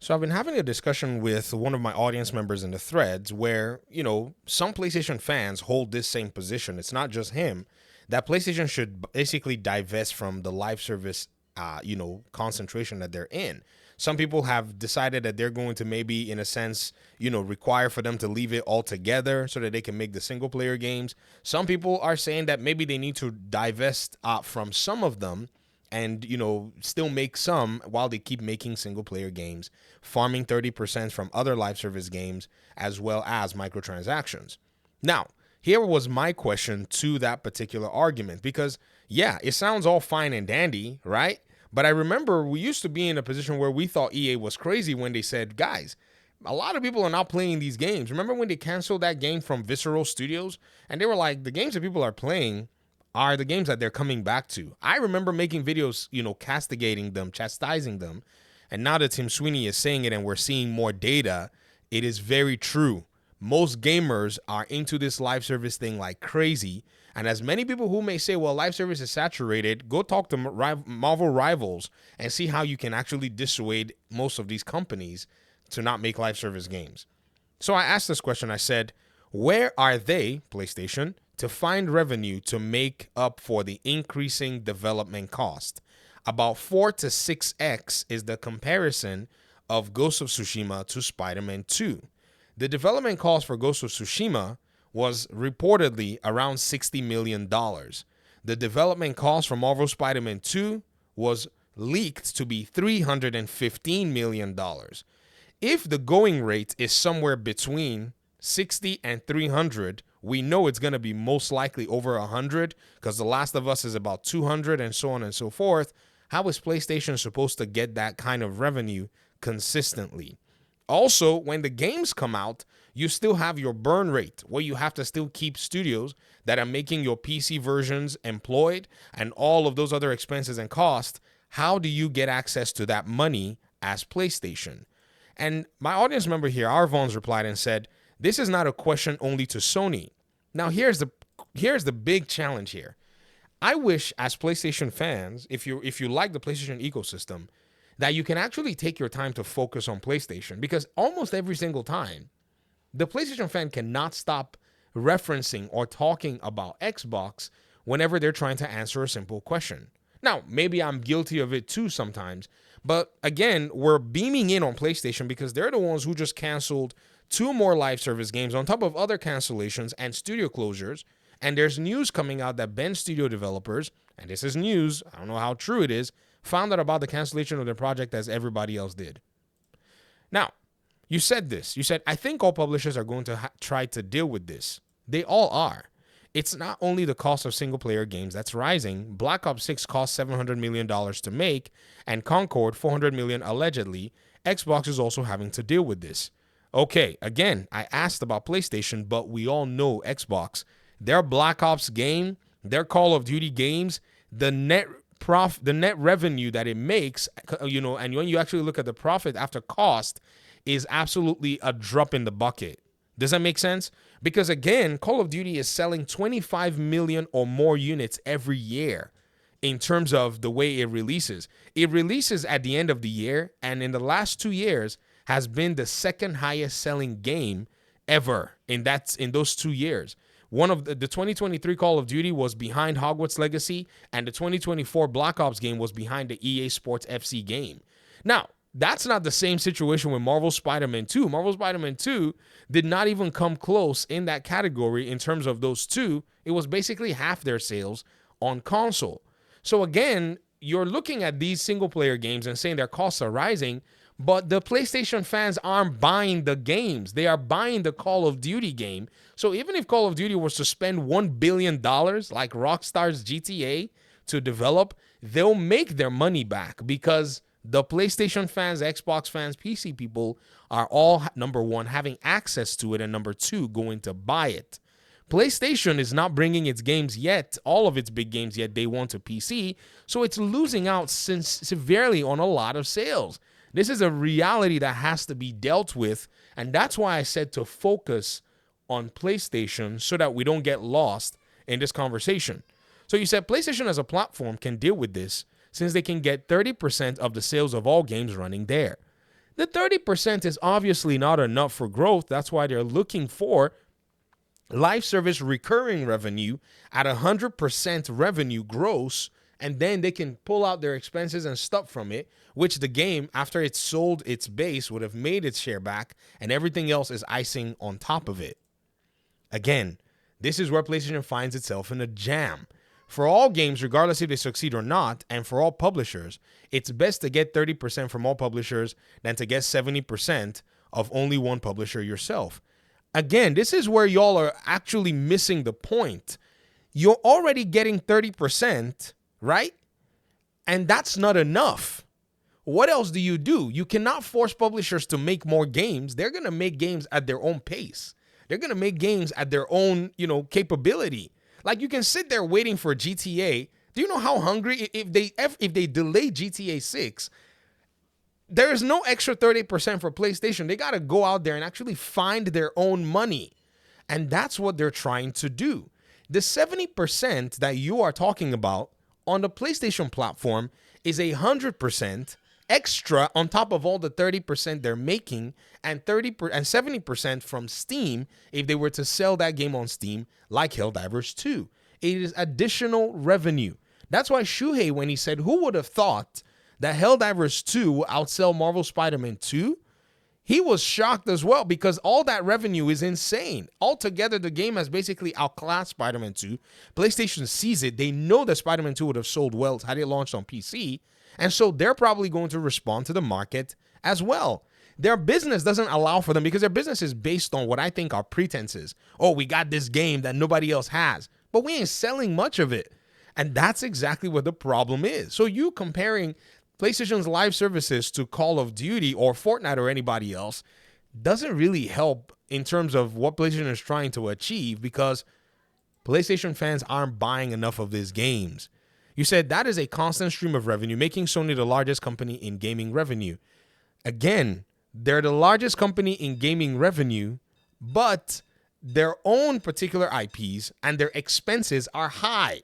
So I've been having a discussion with one of my audience members in the threads where, some PlayStation fans hold this same position. It's not just him that PlayStation should basically divest from the live service concentration that they're in. Some people have decided that they're going to maybe in a sense, require for them to leave it altogether so that they can make the single player games. Some people are saying that maybe they need to divest from some of them and still make some while they keep making single player games, farming 30% from other live service games as well as microtransactions. Now, here was my question to that particular argument, because yeah, it sounds all fine and dandy, right? But I remember we used to be in a position where we thought EA was crazy when they said, guys, a lot of people are not playing these games. Remember when they canceled that game from Visceral Studios? And they were like, the games that people are playing are the games that they're coming back to. I remember making videos, castigating them, chastising them. And now that Tim Sweeney is saying it and we're seeing more data, it is very true. Most gamers are into this live service thing like crazy. And as many people who may say, well, live service is saturated, go talk to Marvel rivals and see how you can actually dissuade most of these companies to not make live service games. So I asked this question. I said, where are they, PlayStation, to find revenue to make up for the increasing development cost? About 4 to 6x is the comparison of Ghost of Tsushima to Spider-Man 2. The development cost for Ghost of Tsushima was reportedly around $60 million. The development cost for Marvel Spider-Man 2 was leaked to be $315 million. If the going rate is somewhere between 60 and 300, we know it's going to be most likely over 100 because The Last of Us is about 200 and so on and so forth. How is PlayStation supposed to get that kind of revenue consistently? Also, when the games come out, you still have your burn rate where you have to still keep studios that are making your PC versions employed and all of those other expenses and costs. How do you get access to that money as PlayStation? And my audience member here, Arvons, replied and said, this is not a question only to Sony. Now, here's the big challenge here. I wish as PlayStation fans, if you like the PlayStation ecosystem, that you can actually take your time to focus on PlayStation, because almost every single time, the PlayStation fan cannot stop referencing or talking about Xbox whenever they're trying to answer a simple question. Now, maybe I'm guilty of it too sometimes, but again, we're beaming in on PlayStation because they're the ones who just canceled 2 more live service games on top of other cancellations and studio closures. And there's news coming out that Bend Studio developers, and this is news, I don't know how true it is, found out about the cancellation of their project as everybody else did. Now, you said this. You said, I think all publishers are going to try to deal with this. They all are. It's not only the cost of single-player games that's rising. Black Ops 6 cost $700 million to make, and Concord, $400 million allegedly. Xbox is also having to deal with this. Okay, again, I asked about PlayStation, but we all know Xbox. Their Black Ops game, their Call of Duty games, the net revenue that it makes, and when you actually look at the profit after cost, is absolutely a drop in the bucket. Does that make sense? Because again, Call of Duty is selling 25 million or more units every year in terms of the way it releases. It releases at the end of the year, and in the last 2 years has been the second highest selling game ever in those 2 years. One of the 2023 Call of Duty was behind Hogwarts Legacy, and the 2024 Black Ops game was behind the EA Sports FC game. Now, that's not the same situation with Marvel Spider-Man 2. Marvel Spider-Man 2 did not even come close in that category in terms of those two. It was basically half their sales on console. So again, you're looking at these single-player games and saying their costs are rising, but the PlayStation fans aren't buying the games. They are buying the Call of Duty game. So even if Call of Duty was to spend $1 billion like Rockstar's GTA to develop, they'll make their money back because the PlayStation fans, Xbox fans, PC people are all, number one, having access to it, and number two, going to buy it. PlayStation is not bringing its games yet, all of its big games yet, day one to PC, so it's losing out severely on a lot of sales. This is a reality that has to be dealt with, and that's why I said to focus on PlayStation so that we don't get lost in this conversation. So you said PlayStation as a platform can deal with this since they can get 30% of the sales of all games running there. The 30% is obviously not enough for growth. That's why they're looking for live service recurring revenue at 100% revenue gross, and then they can pull out their expenses and stuff from it, which the game, after it's sold its base, would have made its share back, and everything else is icing on top of it. Again, this is where PlayStation finds itself in a jam. For all games, regardless if they succeed or not, and for all publishers, it's best to get 30% from all publishers than to get 70% of only one publisher yourself. Again, this is where y'all are actually missing the point. You're already getting 30%, right? And that's not enough. What else do? You cannot force publishers to make more games. They're going to make games at their own pace. They're going to make games at their own, capability. Like, you can sit there waiting for GTA. Do you know how hungry, if they delay GTA 6, there is no extra 30% for PlayStation. They got to go out there and actually find their own money. And that's what they're trying to do. The 70% that you are talking about on the PlayStation platform is 100% extra on top of all the 30% they're making, and 70% from Steam if they were to sell that game on Steam like Helldivers 2. It is additional revenue. That's why Shuhei, when he said, who would have thought that Helldivers 2 will outsell Marvel Spider-Man 2? He was shocked as well, because all that revenue is insane. Altogether, the game has basically outclassed Spider-Man 2. PlayStation sees it. They know that Spider-Man 2 would have sold well had it launched on PC. And so they're probably going to respond to the market as well. Their business doesn't allow for them, because their business is based on what I think are pretenses. Oh, we got this game that nobody else has, but we ain't selling much of it. And that's exactly what the problem is. So you comparing PlayStation's live services to Call of Duty or Fortnite or anybody else doesn't really help in terms of what PlayStation is trying to achieve, because PlayStation fans aren't buying enough of these games. You said that is a constant stream of revenue, making Sony the largest company in gaming revenue. Again, they're the largest company in gaming revenue, but their own particular IPs and their expenses are high.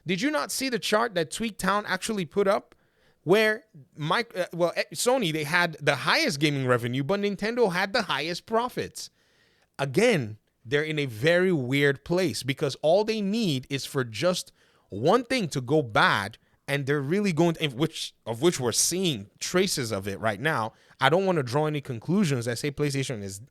Did you not see the chart that Tweaktown actually put up, where Sony, they had the highest gaming revenue, but Nintendo had the highest profits? Again, they're in a very weird place, because all they need is for just one thing to go bad, and they're really going to, which we're seeing traces of it right now. I don't want to draw any conclusions that say PlayStation is,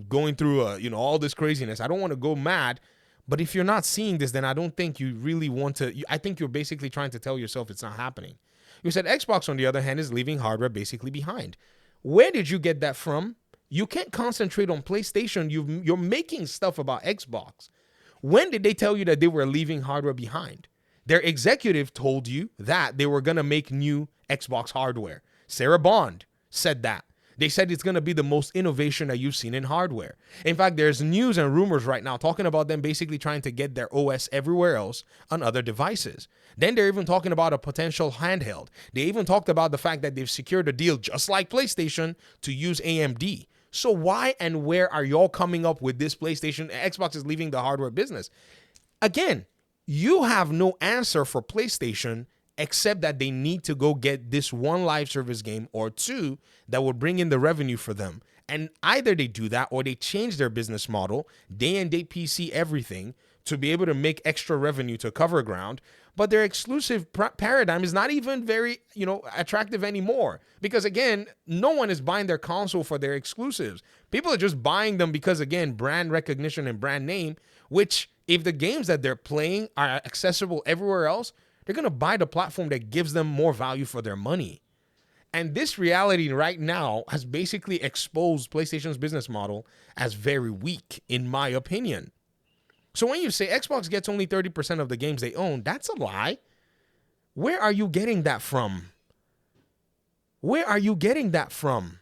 going through all this craziness. I don't want to go mad, but if you're not seeing this, then I don't think you really want to. I think you're basically trying to tell yourself it's not happening. You said Xbox, on the other hand, is leaving hardware basically behind. Where did you get that from? You can't concentrate on PlayStation. You're making stuff about Xbox. When did they tell you that they were leaving hardware behind? Their executive told you that they were going to make new Xbox hardware. Sarah Bond said that. They said it's going to be the most innovation that you've seen in hardware. In fact, there's news and rumors right now talking about them basically trying to get their OS everywhere else on other devices. Then they're even talking about a potential handheld. They even talked about the fact that they've secured a deal, just like PlayStation, to use AMD. So why and where are y'all coming up with this PlayStation? Xbox is leaving the hardware business. Again, you have no answer for PlayStation except that they need to go get this one live service game or two that will bring in the revenue for them. And either they do that or they change their business model, day and date PC everything, to be able to make extra revenue to cover ground. But their exclusive paradigm is not even very, attractive anymore. Because again, no one is buying their console for their exclusives. People are just buying them because, again, brand recognition and brand name, which if the games that they're playing are accessible everywhere else, they're going to buy the platform that gives them more value for their money. And this reality right now has basically exposed PlayStation's business model as very weak, in my opinion. So when you say Xbox gets only 30% of the games they own, that's a lie. Where are you getting that from? Where are you getting that from?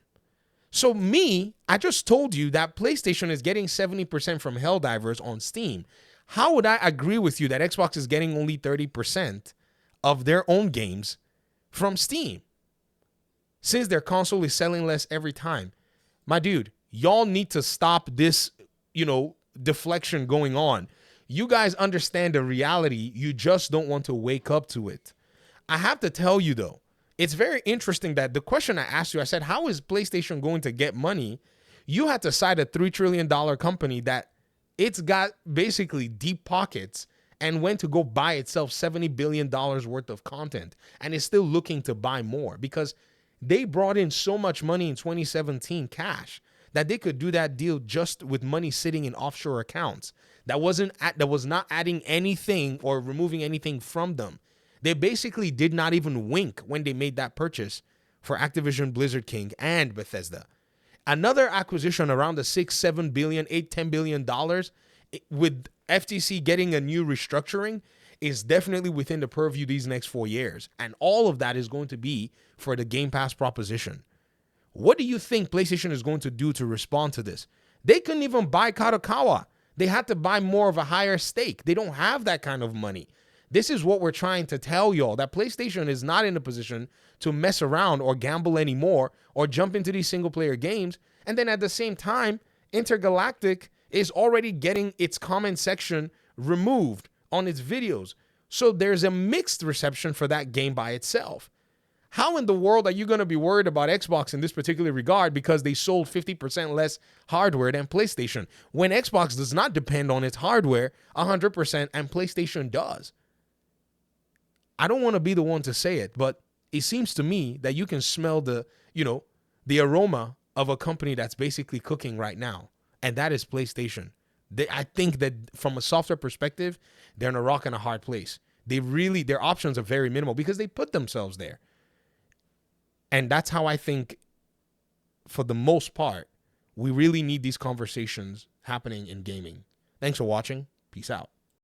So I just told you that PlayStation is getting 70% from Helldivers on Steam. How would I agree with you that Xbox is getting only 30% of their own games from Steam, since their console is selling less every time? My dude, y'all need to stop this, deflection going on. You guys understand the reality. You just don't want to wake up to it. I have to tell you, though, it's very interesting that the question I asked you, I said, how is PlayStation going to get money? You had to cite a $3 trillion company that it's got basically deep pockets and went to go buy itself $70 billion worth of content and is still looking to buy more because they brought in so much money in 2017 cash that they could do that deal just with money sitting in offshore accounts. That was not adding anything or removing anything from them. They basically did not even wink when they made that purchase for Activision Blizzard King and Bethesda. Another acquisition around the $6, $7 billion, $8, $10 billion with FTC getting a new restructuring is definitely within the purview these next 4 years. And all of that is going to be for the Game Pass proposition. What do you think PlayStation is going to do to respond to this? They couldn't even buy Kadokawa. They had to buy more of a higher stake. They don't have that kind of money. This is what we're trying to tell y'all, that PlayStation is not in a position to mess around or gamble anymore or jump into these single-player games. And then at the same time, Intergalactic is already getting its comment section removed on its videos. So there's a mixed reception for that game by itself. How in the world are you going to be worried about Xbox in this particular regard because they sold 50% less hardware than PlayStation when Xbox does not depend on its hardware 100% and PlayStation does? I don't want to be the one to say it, but it seems to me that you can smell the aroma of a company that's basically cooking right now, and that is PlayStation. I think that from a software perspective, they're in a rock and a hard place. Their options are very minimal because they put themselves there. And that's how I think, for the most part, we really need these conversations happening in gaming. Thanks for watching. Peace out.